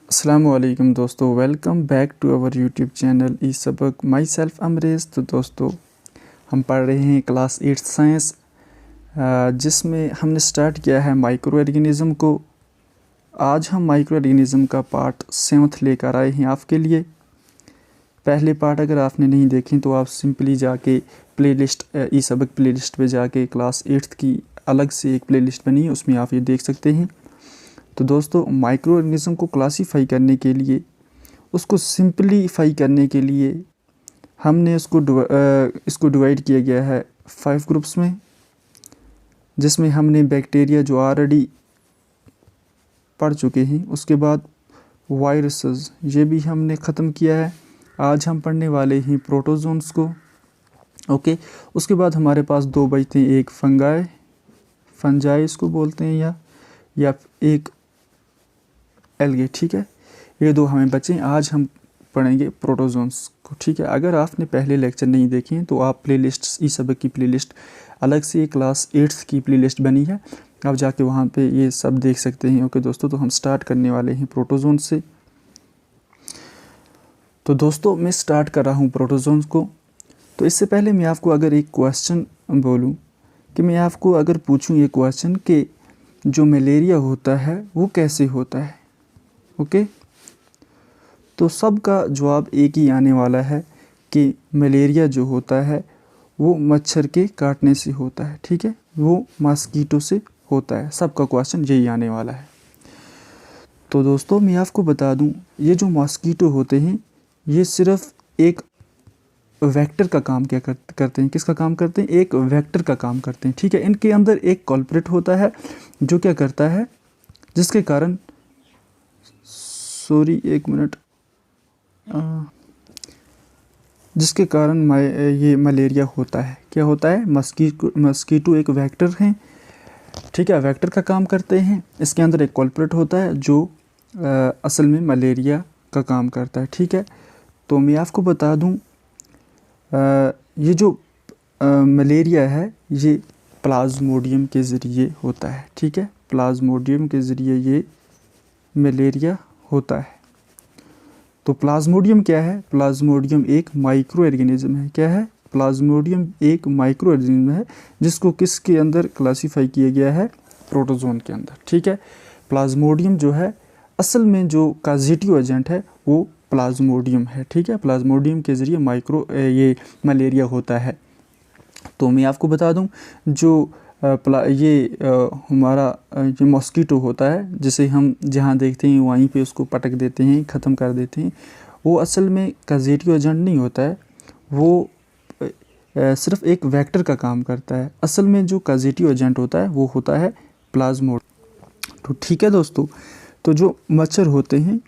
अस्सलामुअलैकुम दोस्तों, welcome back to our YouTube channel ई सबक। Myself Amrez. तो दोस्तों, हम पढ़ रहे हैं क्लास 8 साइंस, जिसमें हमने स्टार्ट किया है माइक्रो ऑर्गेनिज़म को। आज हम माइक्रो ऑर्गेनिज़म का पार्ट 7 लेकर आए हैं आपके लिए। पहले पार्ट अगर आपने नहीं देखे तो आप सिंपली जाके प्लेलिस्ट ई सबक प्लेलिस्ट पे जाके क्लास 8 की अलग से एक प्लेलिस्ट बनी है, उसमें आप ये देख सकते हैं। तो दोस्तों, माइक्रो ऑर्गेनिज़म को क्लासीफाई करने के लिए, उसको सिंपलीफाई करने के लिए हमने इसको डिवाइड किया गया है 5 ग्रुप्स में, जिसमें हमने बैक्टीरिया जो ऑलरेडी पढ़ चुके हैं, उसके बाद वायरसेस ये भी हमने ख़त्म किया है। आज हम पढ़ने वाले हैं प्रोटोजोन्स को। ओके, उसके बाद हमारे पास 2 बचते हैं, एक फंजाई इसको बोलते हैं, या एक एल्गे। ठीक है, ये 2 हमें बचे। आज हम पढ़ेंगे प्रोटोजोन्स को। ठीक है, अगर आपने पहले लेक्चर नहीं देखे हैं तो आप प्लेलिस्ट ई सबक की प्लेलिस्ट अलग से क्लास 8 की प्लेलिस्ट बनी है, आप जाके वहाँ पे ये सब देख सकते हैं। ओके दोस्तों, तो हम स्टार्ट करने वाले हैं प्रोटोजोन से। तो दोस्तों, मैं स्टार्ट कर रहा हूँ प्रोटोजोन्स को। तो इससे पहले मैं आपको अगर एक क्वेश्चन बोलूँ, कि मैं आपको अगर पूछूँ ये क्वेश्चन कि जो मलेरिया होता है वो कैसे होता है। ओके, तो सबका जवाब एक ही आने वाला है कि मलेरिया जो होता है वो मच्छर के काटने से होता है। ठीक है, वो मॉस्किटो से होता है। सबका क्वेश्चन यही आने वाला है। तो दोस्तों, मैं आपको बता दूं, ये जो मॉस्किटो होते हैं ये सिर्फ एक वेक्टर का काम क्या करते हैं। किसका काम करते हैं? एक वेक्टर का काम करते हैं। ठीक है, इनके अंदर एक कल्प्रिट होता है जो क्या करता है, जिसके कारण जिसके कारण ये मलेरिया होता है। क्या होता है? मस्कीटो एक वेक्टर हैं। ठीक है, वेक्टर का काम करते हैं। इसके अंदर एक कल्प्रिट होता है जो असल में मलेरिया का काम करता है। ठीक है, तो मैं आपको बता दूं, ये जो मलेरिया है ये प्लाज्मोडियम के ज़रिए होता है। ठीक है, प्लाज्मोडियम के ज़रिए ये मलेरिया होता है। तो प्लाज्मोडियम क्या है? प्लाज्मोडियम एक माइक्रो ऑर्गेनिज्म है। क्या है? प्लाज्मोडियम एक माइक्रो ऑर्गेनिज्म है, जिसको किसके अंदर क्लासीफाई किया गया है? प्रोटोजोन के अंदर। ठीक है, प्लाज्मोडियम जो है असल में जो काजेटिव एजेंट है वो प्लाज्मोडियम है। ठीक है, प्लाज्मोडियम के ज़रिए ये मलेरिया होता है। तो मैं आपको बता दूं, जो हमारा जो मॉस्किटो होता है, जिसे हम जहाँ देखते हैं वहीं पे उसको पटक देते हैं, ख़त्म कर देते हैं, वो असल में काजेटिव एजेंट नहीं होता है। वो सिर्फ एक वेक्टर का काम करता है। असल में जो काजेटिव एजेंट होता है वो होता है प्लाज्मोडियम। तो ठीक है दोस्तों, तो जो मच्छर होते हैं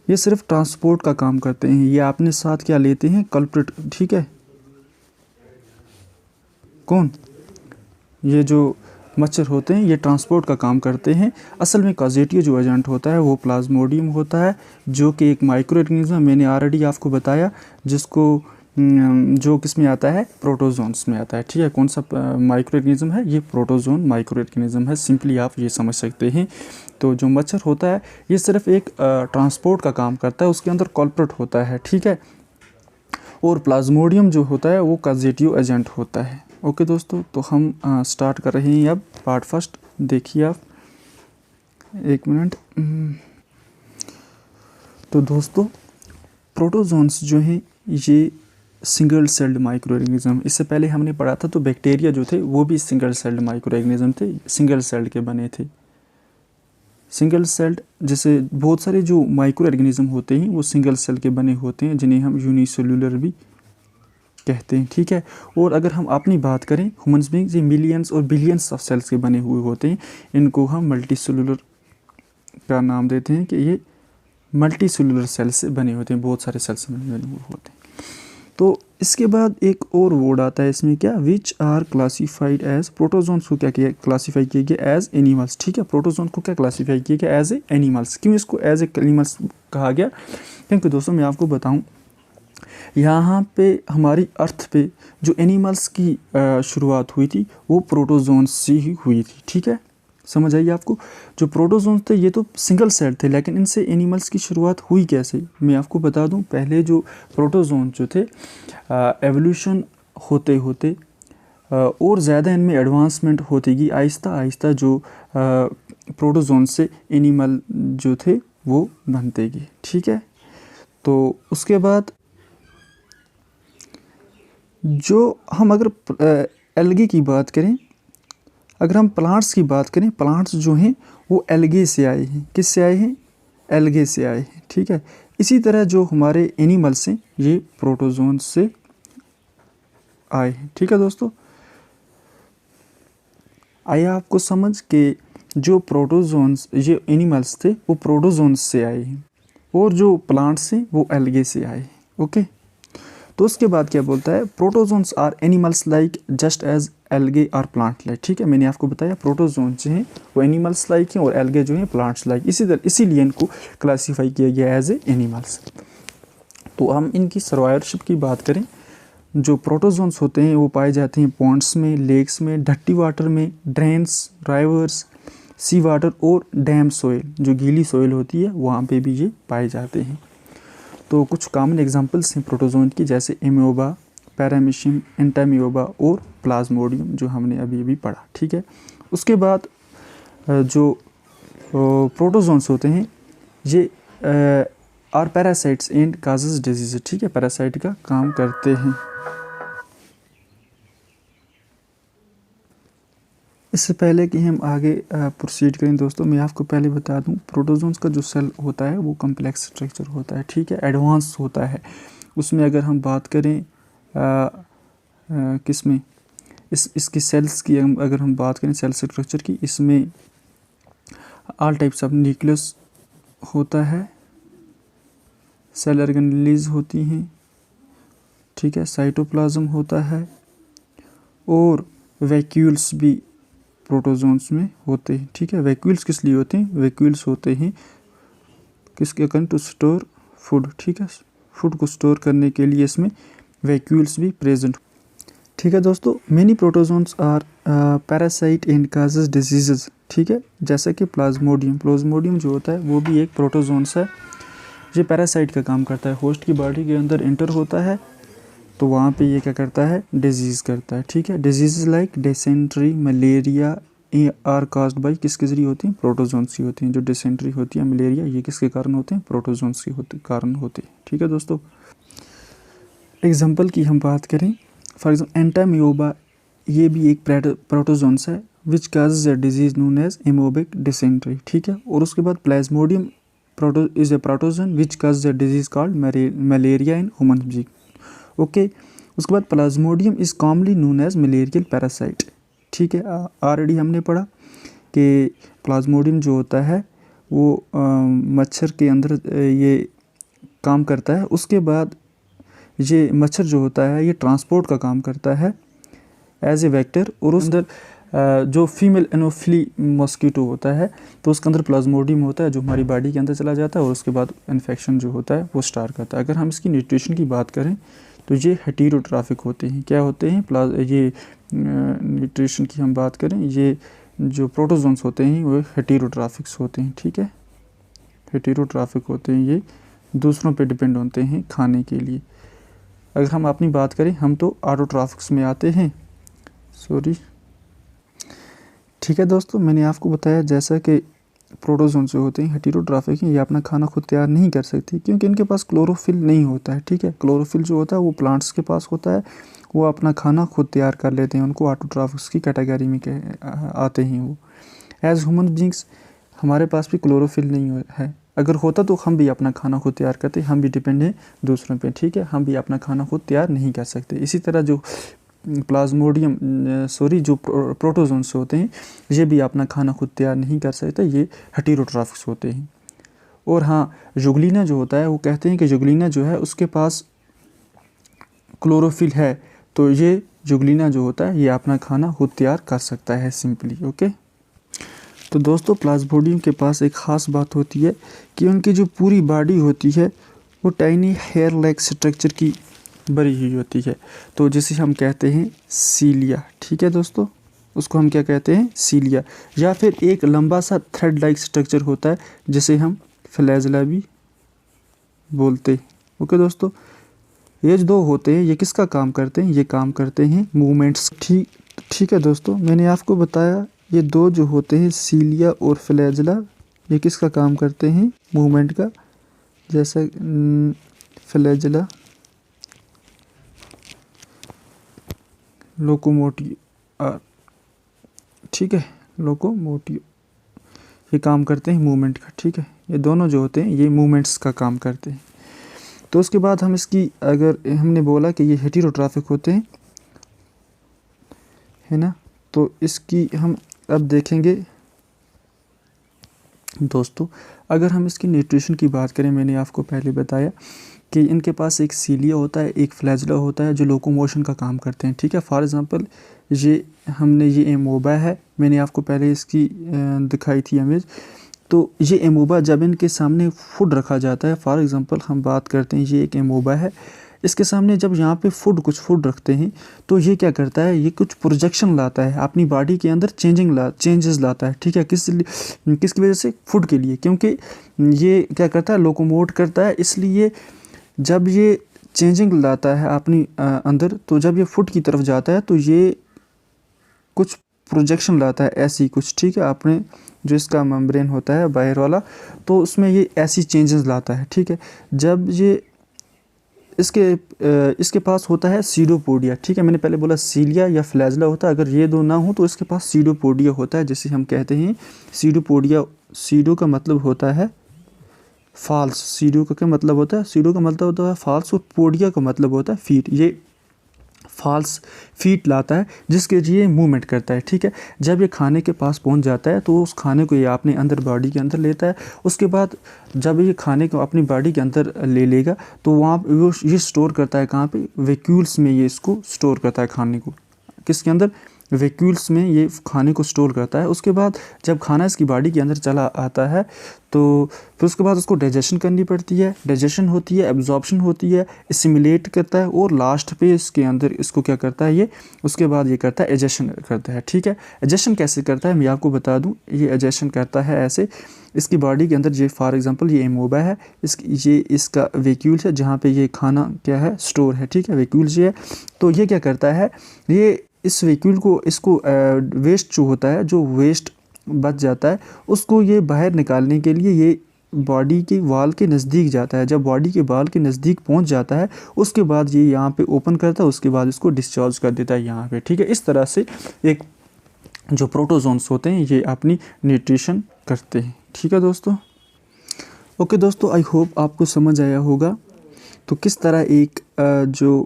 ये सिर्फ ट्रांसपोर्ट का काम करते हैं। ये अपने साथ क्या लेते हैं? कल्प्रिट। ठीक है, कौन? ये जो मच्छर होते हैं ये ट्रांसपोर्ट का काम करते हैं। असल में कॉजेटिव जो एजेंट होता है वो प्लाज्मोडियम होता है, जो कि एक माइक्रो ऑर्गेनिज्म, मैंने ऑलरेडी आपको बताया, जिसको जो किस में आता है? प्रोटोजोन्स में आता है। ठीक है, कौन सा माइक्रो ऑर्गेनिज्म है? ये प्रोटोजोन माइक्रो ऑर्गेनिज्म है। सिंपली आप ये समझ सकते हैं। तो जो मच्छर होता है ये सिर्फ एक ट्रांसपोर्ट का काम करता है, उसके अंदर कल्प्रिट होता है। ठीक है, और प्लाज्मोडियम जो होता है वो कॉजेटिव एजेंट होता है। ओके दोस्तों, तो हम स्टार्ट कर रहे हैं अब पार्ट फर्स्ट। देखिए आप, एक मिनट। तो दोस्तों, प्रोटोजोन्स जो हैं ये सिंगल सेल्ड माइक्रो ऑर्गेनिज्म। इससे पहले हमने पढ़ा था तो बैक्टीरिया जो थे वो भी सिंगल सेल्ड माइक्रो ऑर्गेनिज्म थे, सिंगल सेल्ड के बने थे। सिंगल सेल्ड, जैसे बहुत सारे जो माइक्रो ऑर्गेनिज्म होते हैं वो सिंगल सेल के बने होते हैं, जिन्हें हम यूनिसेल्युलर भी कहते हैं। ठीक है, और अगर हम अपनी बात करें, ह्यूमन्स बीइंग्स ये मिलियंस और बिलियंस ऑफ सेल्स के बने हुए होते हैं। इनको हम मल्टी सेलुलर का नाम देते हैं कि ये मल्टी सेलुलर सेल्स से बने होते हैं, बहुत सारे सेल्स से बने हुए होते हैं। तो इसके बाद एक और वर्ड आता है इसमें, क्या? Which are classified as. Protozoans को क्या किया? क्लासीफाई किया गया एज एनिमल्स। ठीक है, प्रोटोजोन को क्या क्लासीफाई किया गया? As a animals. क्यों इसको एज ए एनिमल्स कहा गया? क्योंकि दोस्तों मैं आपको बताऊँ, यहाँ पे हमारी अर्थ पे जो एनिमल्स की शुरुआत हुई थी वो प्रोटोजोन्स से ही हुई थी। ठीक है, समझ आई आपको? जो प्रोटोजोन्स थे ये तो सिंगल सेल थे, लेकिन इनसे एनिमल्स की शुरुआत हुई कैसे? मैं आपको बता दूं, पहले जो प्रोटोजोन जो थे एवोल्यूशन होते होते और ज़्यादा इनमें एडवांसमेंट होती गई, आहिस्ता आहिस्ता जो प्रोटोजोन से एनिमल जो थे वो बनते गए। ठीक है, तो उसके बाद जो हम अगर एल्गी की बात करें, अगर हम प्लांट्स की बात करें, प्लांट्स जो हैं वो एल्गे से आए हैं। किससे आए हैं? एल्गे से आए हैं। ठीक है, इसी तरह जो हमारे एनिमल्स हैं ये प्रोटोजोन से आए हैं। ठीक है दोस्तों, आया आपको समझ कि जो प्रोटोजोन्स, ये एनिमल्स थे वो प्रोटोजोन्स से आए हैं और जो प्लांट्स हैं वो एल्गे से आए हैं। ओके, तो उसके बाद क्या बोलता है? Protozoans are animals like just as algae are plant like. ठीक है, मैंने आपको बताया प्रोटोजोन जो हैं वो एनिमल्स लाइक हैं और एल्गे जो हैं प्लांट्स लाइक, इसीलिए इनको क्लासीफाई किया गया एज ए एनिमल्स। तो हम इनकी सर्वाइवरशिप की बात करें, जो प्रोटोजोन्स होते हैं वो पाए जाते हैं पॉन्ड्स में, लेक्स में, डर्टी वाटर में, ड्रेन्स, राइवर्स, सी वाटर और डैम सोइल, जो गीली सोइल होती है वहाँ पे भी ये पाए जाते हैं। तो कुछ कॉमन एग्जांपल्स हैं प्रोटोजोन की, जैसे एमोबा, पैरामीशियम, एंटामियोबा और प्लाज्मोडियम, जो हमने अभी अभी पढ़ा। ठीक है, उसके बाद जो प्रोटोजोन्स होते हैं ये are parasites and causes disease. ठीक है, पैरासाइट का काम करते हैं। इससे पहले कि हम आगे प्रोसीड करें दोस्तों, मैं आपको पहले बता दूं, प्रोटोजोन्स का जो सेल होता है वो कम्प्लेक्स स्ट्रक्चर होता है। ठीक है, एडवांस होता है। उसमें अगर हम बात करें किसमें, इसकी सेल्स की अगर हम बात करें सेल स्ट्रक्चर की, इसमें ऑल टाइप्स ऑफ न्यूक्लियस होता है, सेल ऑर्गेनेलीज होती हैं। ठीक है, साइटोप्लाज्म होता है और वैक्यूल्स भी प्रोटोजोन्स में होते हैं। ठीक है, वैक्यूल्स किस लिए होते हैं? वैक्यूल्स होते हैं किसके अकॉर्डिंग? To store food. ठीक है, फूड को स्टोर करने के लिए इसमें वैक्यूल्स भी प्रेजेंट। ठीक है दोस्तों, many protozoans are parasite and causes diseases. ठीक है, जैसा कि प्लाज्मोडियम जो होता है वो भी एक प्रोटोजोन्स है। ये पैरासाइट का काम करता है, होस्ट की बॉडी के अंदर इंटर होता है तो वहाँ पे ये क्या करता है? डिजीज़ करता है। ठीक है, disease like dysentery, malaria are caused by किसके जरिए होती हैं? प्रोटोजोन्स की होती हैं। जो डिसेंट्री होती है, मलेरिया, ये किसके कारण होते हैं? प्रोटोजोन्स के कारण होते हैं। ठीक है दोस्तों, एग्जाम्पल की हम बात करें, फॉर एग्जाम्पल एंटामियोबा, ये भी एक प्रोटोजोन्स है which causes a disease known as amoebic dysentery. ठीक है, और उसके बाद plasmodium is a protozoan which causes a disease called malaria in human being. Okay, उसके बाद plasmodium is commonly known as malarial parasite. ठीक है, ऑलरेडी हमने पढ़ा कि प्लाज्मोडियम जो होता है वो मच्छर के अंदर ये काम करता है। उसके बाद ये मच्छर जो होता है ये ट्रांसपोर्ट का काम करता है एज ए वेक्टर, और उस अंदर जो फीमेल एनोफिली मॉस्किटो होता है तो उसके अंदर प्लाज्मोडियम होता है जो हमारी बॉडी के अंदर चला जाता है और उसके बाद इन्फेक्शन जो होता है वो स्टार्ट करता है। अगर हम इसकी न्यूट्रिशन की बात करें तो ये हेटेरोट्रॉफिक होते हैं। क्या होते हैं? ये न्यूट्रिशन की हम बात करें, ये जो प्रोटोजोन्स होते हैं वो हेटेरोट्रॉफिक्स होते हैं। ठीक है, हेटेरोट्रॉफिक होते हैं, ये दूसरों पे डिपेंड होते हैं खाने के लिए। अगर हम अपनी बात करें, हम तो ऑटोट्रॉफिक्स में आते हैं। सॉरी। ठीक है दोस्तों, मैंने आपको बताया जैसा कि प्रोटोजोन जो होते हैं हेटेरोट्रॉफिक हैं, ये अपना खाना खुद तैयार नहीं कर सकती क्योंकि इनके पास क्लोरोफिल नहीं होता है। ठीक है, क्लोरोफिल जो होता है वो प्लांट्स के पास होता है, वो अपना खाना खुद तैयार कर लेते हैं, उनको ऑटोट्रॉफिक्स की कैटेगरी में आते हैं वो। एज ह्यूमन बींग्स हमारे पास भी क्लोरोफिल नहीं है, अगर होता तो हम भी अपना खाना खुद तैयार करते, हम भी डिपेंड हैं दूसरों पे। ठीक है, हम भी अपना खाना खुद तैयार नहीं कर सकते। इसी तरह जो जो प्रोटोजोन्स होते हैं ये भी अपना खाना खुद तैयार नहीं कर सकते, ये हेटेरोट्रॉफिक्स होते हैं। और हाँ, जुगलीना जो होता है वो कहते हैं कि जुगलीना जो है उसके पास क्लोरोफिल है, तो ये जुगलीना जो होता है ये अपना खाना खुद तैयार कर सकता है सिंपली। ओके, तो दोस्तों प्लाज्मोडियम के पास एक ख़ास बात होती है कि उनकी जो पूरी बॉडी होती है वो टाइनी हेयर लाइक स्ट्रक्चर की बनी हुई होती है, तो जिसे हम कहते हैं सीलिया। ठीक है दोस्तों, उसको हम क्या कहते हैं, सीलिया। या फिर एक लंबा सा थ्रेड लाइक स्ट्रक्चर होता है जिसे हम फ्लैजेला भी बोलते हैं। ओके दोस्तों, ये जो दो होते हैं ये किसका काम करते हैं, ये काम करते हैं मूवमेंट्स। ठीक है दोस्तों, मैंने आपको बताया ये दो जो होते हैं सीलिया और फ्लैजेला, ये किसका काम करते हैं, मूवमेंट का। जैसे फ्लैजेला लोकोमोटिव, ठीक है, लोकोमोटिव, ये काम करते हैं मूवमेंट का। ठीक है, ये दोनों जो होते हैं ये मूवमेंट्स का काम करते हैं। तो उसके बाद हम इसकी, अगर हमने बोला कि ये हेटेरोट्रॉफिक होते हैं, है ना, तो इसकी हम अब देखेंगे दोस्तों। अगर हम इसकी न्यूट्रिशन की बात करें, मैंने आपको पहले बताया कि इनके पास एक सीलिया होता है, एक फ्लैजेला होता है जो लोकोमोशन का काम करते हैं। ठीक है, फॉर एग्ज़ाम्पल ये एमोबा है, मैंने आपको पहले इसकी दिखाई थी इमेज। तो ये एमोबा जब इनके सामने फूड रखा जाता है, फॉर एग्ज़ाम्पल हम बात करते हैं ये एक एमोबा है, इसके सामने जब यहाँ पे कुछ फूड रखते हैं तो ये क्या करता है, ये कुछ प्रोजेक्शन लाता है अपनी बॉडी के अंदर, चेंजेस लाता है। ठीक है, किसकी वजह से, फूड के लिए, क्योंकि ये क्या करता है, लोकोमोट करता है। इसलिए जब ये चेंजिंग लाता है अपनी अंदर, तो जब ये फूड की तरफ जाता है तो ये कुछ प्रोजेक्शन लाता है ऐसी कुछ। ठीक है, आपने जो इसका मेम्ब्रेन होता है बाहर वाला, तो उसमें ये ऐसी चेंजेस लाता है। ठीक है, जब ये इसके पास होता है सीडोपोडिया। ठीक है, मैंने पहले बोला सीलिया या फ्लैजेला होता है, अगर ये दो ना हो तो इसके पास सीडोपोडिया होता है, जिसे हम कहते हैं सीडोपोडिया। सीडो का मतलब होता है फॉल्स, सीडो का क्या मतलब होता है, सीडो का मतलब होता है फॉल्स, और पोडिया का मतलब होता है फीट। ये फॉल्स फीट लाता है जिसके लिए मूवमेंट करता है। ठीक है, जब ये खाने के पास पहुंच जाता है तो उस खाने को ये अपने अंदर बॉडी के अंदर लेता है। उसके बाद जब ये खाने को अपनी बॉडी के अंदर ले लेगा तो वहाँ वो ये स्टोर करता है, कहाँ पे, वैक्यूल्स में ये इसको स्टोर करता है खाने को। किसके अंदर, वैक्यूल्स में ये खाने को स्टोर करता है। उसके बाद जब खाना इसकी बॉडी के अंदर चला आता है तो फिर उसके बाद उसको डाइजेशन करनी पड़ती है, डाइजेशन होती है, एब्जॉर्प्शन होती है, एसिमिलेट करता है, और लास्ट पे इसके अंदर इसको क्या करता है, ये उसके बाद ये करता है एजेशन करता है। ठीक है, एजेशन कैसे करता है मैं आपको बता दूं, ये एजेशन करता है ऐसे, इसकी बॉडी के अंदर ये फॉर एग्जांपल ये एमोबा है, ये इसका वैक्यूल है जहाँ पे ये खाना क्या है, स्टोर है। ठीक है, वैक्यूल ये है, तो ये क्या करता है, ये इस वैक्यूल को, इसको वेस्ट जो होता है, जो वेस्ट बच जाता है, उसको ये बाहर निकालने के लिए ये बॉडी के वाल के नज़दीक जाता है। जब बॉडी के वाल के नज़दीक पहुंच जाता है उसके बाद ये यहाँ पे ओपन करता है, उसके बाद इसको डिस्चार्ज कर देता है यहाँ पे। ठीक है, इस तरह से एक जो प्रोटोजोन्स होते हैं ये अपनी न्यूट्रिशन करते हैं। ठीक है दोस्तों, ओके दोस्तों, आई होप आपको समझ आया होगा तो किस तरह एक जो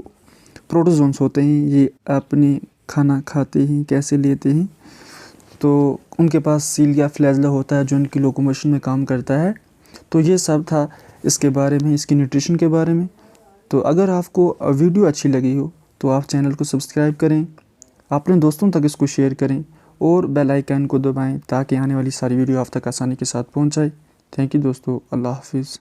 प्रोटोजोन्स होते हैं ये अपनी खाना खाते हैं, कैसे लेते हैं। तो उनके पास सीलिया फ्लैजेला होता है जो उनकी लोकोमोशन में काम करता है। तो ये सब था इसके बारे में, इसकी न्यूट्रिशन के बारे में। तो अगर आपको वीडियो अच्छी लगी हो तो आप चैनल को सब्सक्राइब करें, अपने दोस्तों तक इसको शेयर करें और बेल आइकन को दबाएं ताकि आने वाली सारी वीडियो आप तक आसानी के साथ पहुंच जाए। थैंक यू दोस्तों, अल्लाह हाफिज़।